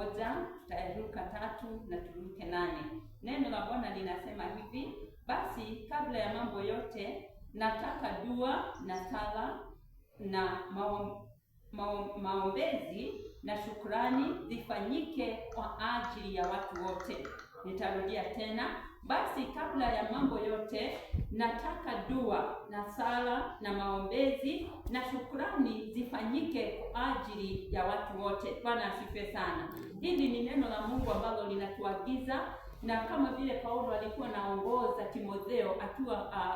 moja, tutaruka 3 na turuke 8. Neno la Bwana linasema hivi: basi kabla ya mambo yote nataka dua na sala na maombezi na shukrani zifanyike kwa ajili ya watu wote. Nitarudia tena: basi kabla ya mambo yote nataka dua na sala na maombezi na shukrani zifanyike kwa ajili ya watu wote. Bwana asifiwe sana. Hili ni neno la Mungu ambalo linatuagiza, na kama vile Paulo alikuwa naongoza Timotheo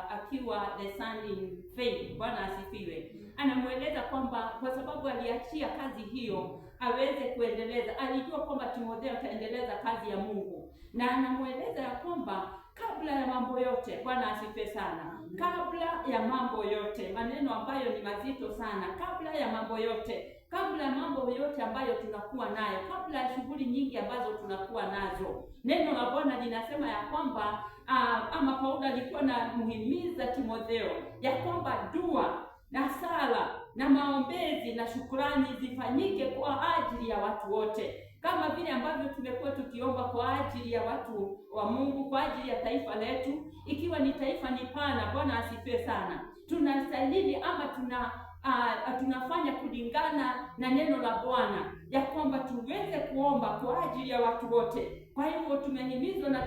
akiwa the son in faith. Bwana asifiwe. Anamueleza kwamba kwa sababu aliachia kazi hiyo aweze kuendeleza, alijua kwamba Timotheo ataendeleza kazi ya Mungu, na anamueleza ya kwamba kabla ya mambo yote. Bwana asifiwe sana. Kabla ya mambo yote, maneno ambayo ni mazito sana. Kabla ya mambo yote, kabla ya mambo yote ambayo tunakuwa nayo, kabla ya shughuli nyingi ambazo tunakuwa nazo, neno la Bwana linasema ya kwamba ama Paulo alikuwa na muhimiza Timotheo ya kwamba dua na sala na maombezi na shukrani zifanyike kwa ajili ya watu wote, kama vile ambavyo tumekuwa tukiomba kwa ajili ya watu wa Mungu, kwa ajili ya taifa letu. Ikiwa ni taifa ni pana, Bwana asifiwe sana, tunastahili ama tunafanya kulingana na neno la Bwana ya kwamba tuweze kuomba kwa ajili ya watu wote. Kwa hivyo tumehimizwa na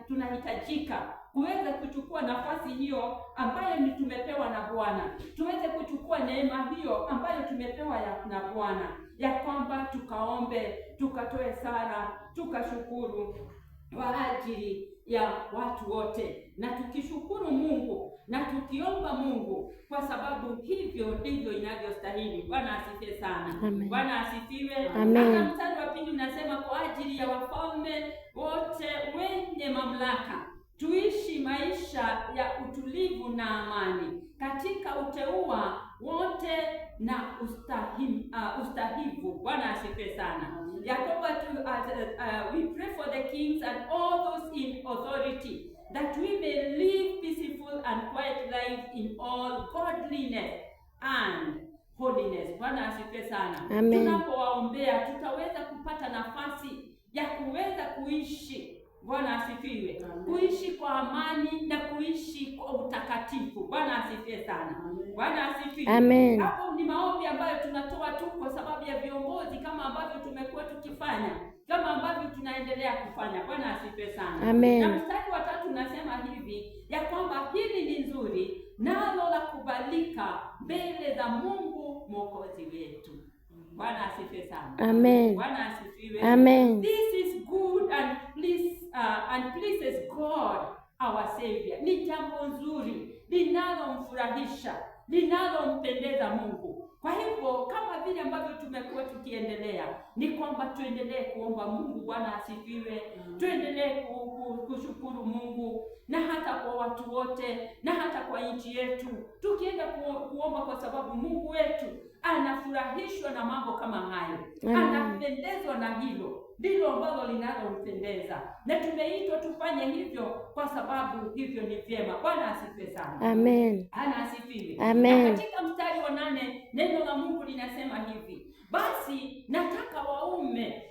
tunahitajika kuweza kuchukua nafasi hiyo ambayo ni tumepewa na Bwana, tuweze kuchukua neema hiyo ambayo tumepewa na Bwana, ya kwamba tukaombe, tukatoe sala, tukashukuru kwa ajili ya watu wote, na tukishukuru Mungu na tukiomba Mungu, kwa sababu hivyo ndivyo inavyostahili. Bwana asifiwe sana. Amen. Bwana asifiwe. Amen. Hata mstari wa 2 unasema kwa ajili ya wafalme wote wenye mamlaka tuishi maisha ya utulivu na amani katika uteua wote na ustahivu. Bwana asifiwe sana. Yakoba we pray for the kings and all those in authority, that we may live peaceful and quiet life in all godliness and holiness. Bwana asifiwe sana. Amen. Tunapowaombea tutaweza kupata nafasi ya kuweza kuishi, Bwana asifiwe, kuishi kwa amani na kuishi kwa utakatifu. Bwana asifiwe sana. Bwana asifiwe. Amen. Hapo ni maombi ambayo tunatoa tu kwa sababu ya viongozi, kama ambavyo tumekuwa tukifanya, kama ambavyo tunaendelea kufanya. Bwana asifiwe sana. Amen. Na mstari wa 3 unasema hivi ya kwamba hili ni nzuri nalo la kubalika mbele za Mungu Mwokozi wetu. Bwana asifiwe sana. Amen. Bwana asifiwe. Amen. This is good and pleases God our Savior. Ni jambo nzuri linalomfurahisha, linalompendeza Mungu. Kwa hivyo kama vile ambavyo tumekuwa tukiendelea, ni kwamba tuendelee kuomba Mungu. Bwana asifiwe. Tuendelee kushukuru Mungu, na hata kwa watu wote, na hata kwa nchi yetu, tukienda kuomba, kwa sababu Mungu wetu anafurahishwa na mambo kama hayo. Anapendezwa na hilo, ndilo ambalo linalompendeza, na tumeitwa tufanye hivyo kwa sababu hivyo ni vyema. Bwana asifiwe sana. Amen. Ana asifiwe. Amen. Na katika mstari wa 8 neno la Mungu linasema hivi: basi nataka waume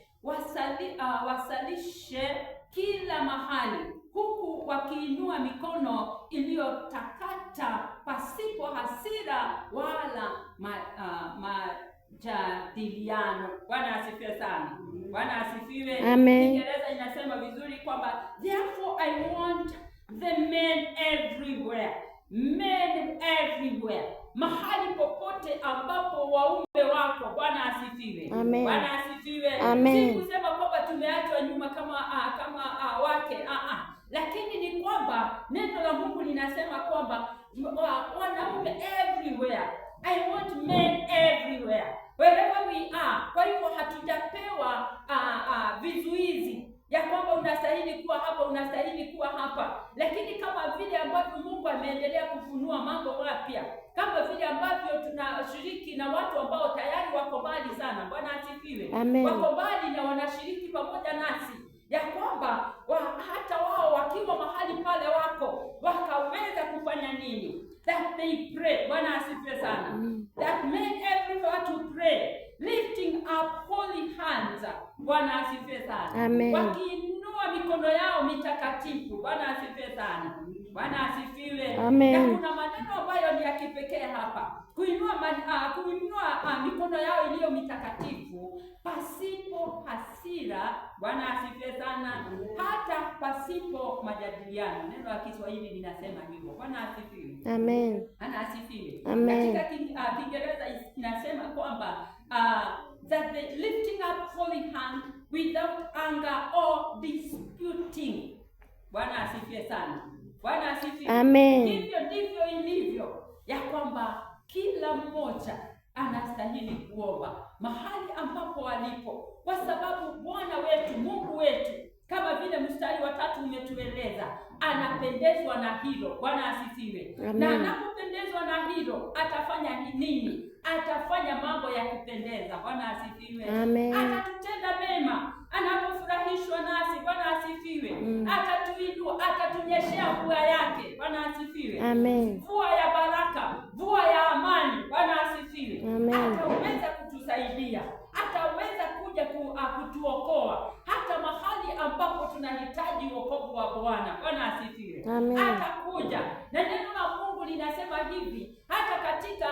wasalishe kila mahali, huku wakiinua mikono iliyotakata, pasipo hasira wala majadiliano. Bwana asifiwe sana. Bwana asifiwe. Amen. Kiingereza inasema vizuri kwamba therefore I want the men everywhere. Men everywhere. Mahali popote ambapo waume wako. Bwana asifiwe. Amen. Bwana asifiwe. Amen. Si kusema kwamba tumeachwa nyuma kama wake. Lakini ni kwamba neno la Mungu linasema kwamba wanaume everywhere. I want men everywhere. Wherever we are. Kwa hivyo hatujapewa vizuizi ya kwamba unastahili kuwa hapa, unastahili kuwa hapa. Lakini kama vile ambavyo Mungu ameendelea kufunua mambo mapya, kama vile ambavyo tunashiriki na watu ambao tayari wako mbali sana. Bwana asifiwe. Wako mbali na wanashiriki pamoja nasi, ya kwamba hata wao wakiwa mahali pale wako wakaweza kufanya nini? That they pray. Bwana asifiwe sana. That men everywhere to pray, lifting up holy hands Bwana asifiwe sana. Amen. Wakiinua mikono yao mitakatifu. Bwana asifiwe sana. Bwana asifiwe. Amen. Na kuna maneno ambayo ni ya kipekee hapa. Kuinua mikono yao iliyo mitakatifu pasipo hasira. Bwana asifiwe sana. Hata pasipo majadiliano. Neno la Kiswahili linasema hivyo. Bwana asifiwe. Amen. Bwana asifiwe. Amen. Katika Kiingereza inasema kwamba that the lifting up holy hand without anger or disputing. Bwana asifiwe sana. Bwana asifiwe. Amen. Hivyo ndivyo ilivyo ya kwamba kila mmoja anastahili kuomba mahali ambapo alipo, kwa sababu Bwana wetu, Mungu wetu, kama vile mstari wa 3 umetueleza, anapendezwa na hilo. Bwana asifiwe. Na anapopendezwa na hilo atafanya nini? Atafanya mambo ya kupendeza. Bwana asifiwe. Atatutenda mema anapofurahishwa nasi. Bwana asifiwe. Atatuinua, atatunyeshea mvua yake. Bwana asifiwe. Mvua ya baraka, mvua ya amani. Bwana asifiwe. Ataweza kutusaidia, ataweza kuja kutuokoa hata mahali ambapo tunahitaji wokovu wa Bwana. Bwana asifiwe. Atakuja. Na neno la Mungu linasema hivi hata katika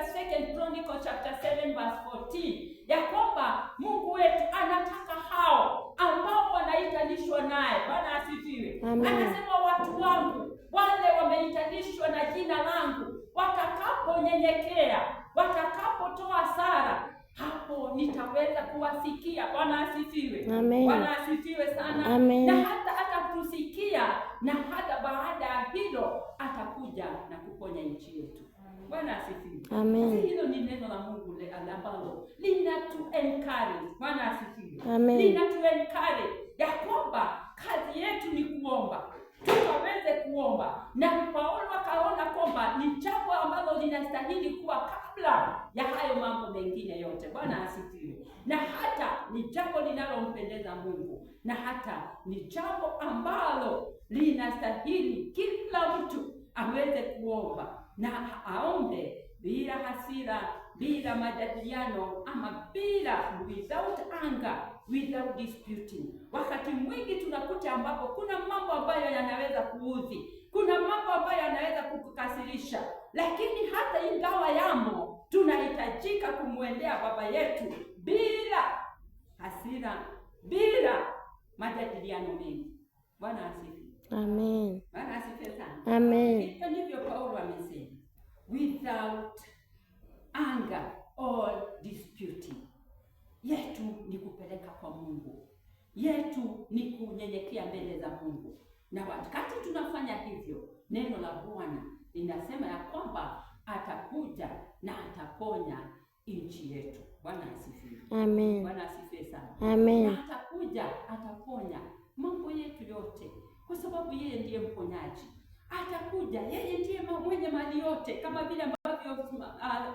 2 Chronicles chapter 7 verse 14 ya kwamba Mungu wetu anataka hao ambao wanaitanishwa naye. Bwana asifiwe. Anasema watu wangu wale wameitanishwa na jina langu watakaponyenyekea, watakapotoa sala, hapo nitaweza kuwasikia. Bwana asifiwe. Bwana asifiwe sana. Na hata atatusikia, na hata baada ya hilo atakuja na kuponya nchi yetu. Bwana asifiwe. Hilo ni neno la Mungu ambalo linatu encourage. Bwana asifiwe. Linatu encourage ya kwamba kazi yetu ni kuomba, tukaweze kuomba. Na Paulo akaona kwamba ni jambo ambalo linastahili kuwa kabla ya hayo mambo mengine yote. Bwana asifiwe. Na hata ni jambo linalompendeza Mungu, na hata ni jambo ambalo linastahili kila mtu aweze kuomba, na aombe bila hasira, bila majadiliano, ama without anger, without disputing. Wakati mwingi tunakuta ambapo kuna mambo ambayo yanaweza kuudhi, kuna mambo ambayo yanaweza kukukasirisha, lakini hata ingawa yamo, tunahitajika kumwendea Baba yetu bila hasira, bila majadiliano mengi. Bwana asifiwe. Bwana asifiwe sana. Hivyo ndivyo Paulo amesema, without anger or disputing. Yetu ni kupeleka kwa Mungu, yetu ni kunyenyekea mbele za Mungu. Na wakati tunafanya hivyo, neno la Bwana linasema ya kwamba atakuja na ataponya nchi yetu. Bwana asifiwe. Bwana asifiwe sana. Na atakuja, ataponya mambo yetu yote, kwa sababu yeye ndiye mponyaji. Atakuja, yeye ndiye mwenye mali yote, kama vile ambavyo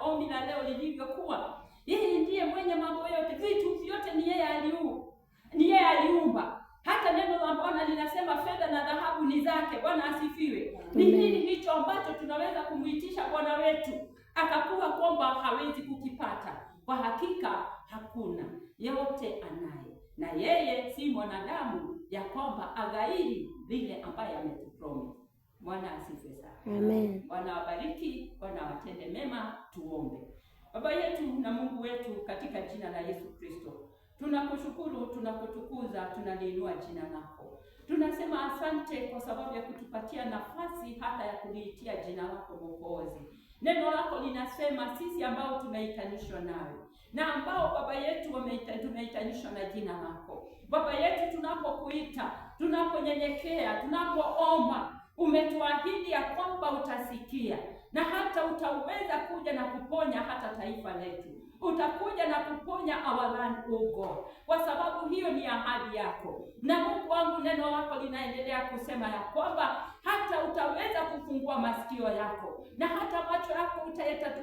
ombi la leo lilivyokuwa. Yeye ndiye mwenye mambo yote, vitu vyote ni yeye aliumba. Hata neno la Bwana linasema fedha na dhahabu ni zake. Bwana asifiwe. Ni nini hicho ambacho tunaweza kumuitisha Bwana wetu akakuwa kwamba hawezi kukipata? Kwa hakika hakuna, yote anaye, na yeye si mwanadamu ya kwamba aghairi vile ambaye ametupromise. Bwana asifiwe sana. Bwana wabariki, Bwana watende mema. Tuombe. Baba yetu na Mungu wetu, katika jina la Yesu Kristo, tunakushukuru, tunakutukuza, tunaliinua jina lako. Tunasema asante kwa sababu ya kutupatia nafasi hata ya kuliitia jina lako Mwokozi. Neno lako linasema sisi ambao tumeitanishwa nawe, na ambao Baba yetu tumeitanishwa na jina lako. Baba yetu, tunapokuita, tunaponyenyekea, tunapoomba, umetuahidi ya kwamba utasikia, na hata utaweza kuja na kuponya hata taifa letu. Utakuja na kuponya our land, oh God, kwa sababu hiyo ni ahadi yako. Na Mungu wangu, neno lako linaendelea kusema ya kwamba hata utaweza kufungua masikio yako, na hata macho yako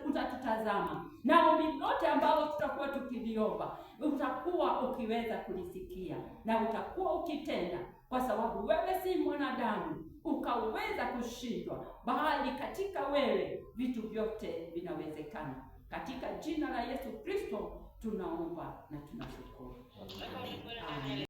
utatutazama, na ombi lote ambalo tutakuwa tukiliomba utakuwa ukiweza kulisikia, na utakuwa ukitenda, kwa sababu wewe si mwanadamu ukaweza kushindwa, bali katika wewe vitu vyote vinawezekana. Katika jina la Yesu Kristo tunaomba na tunashukuru.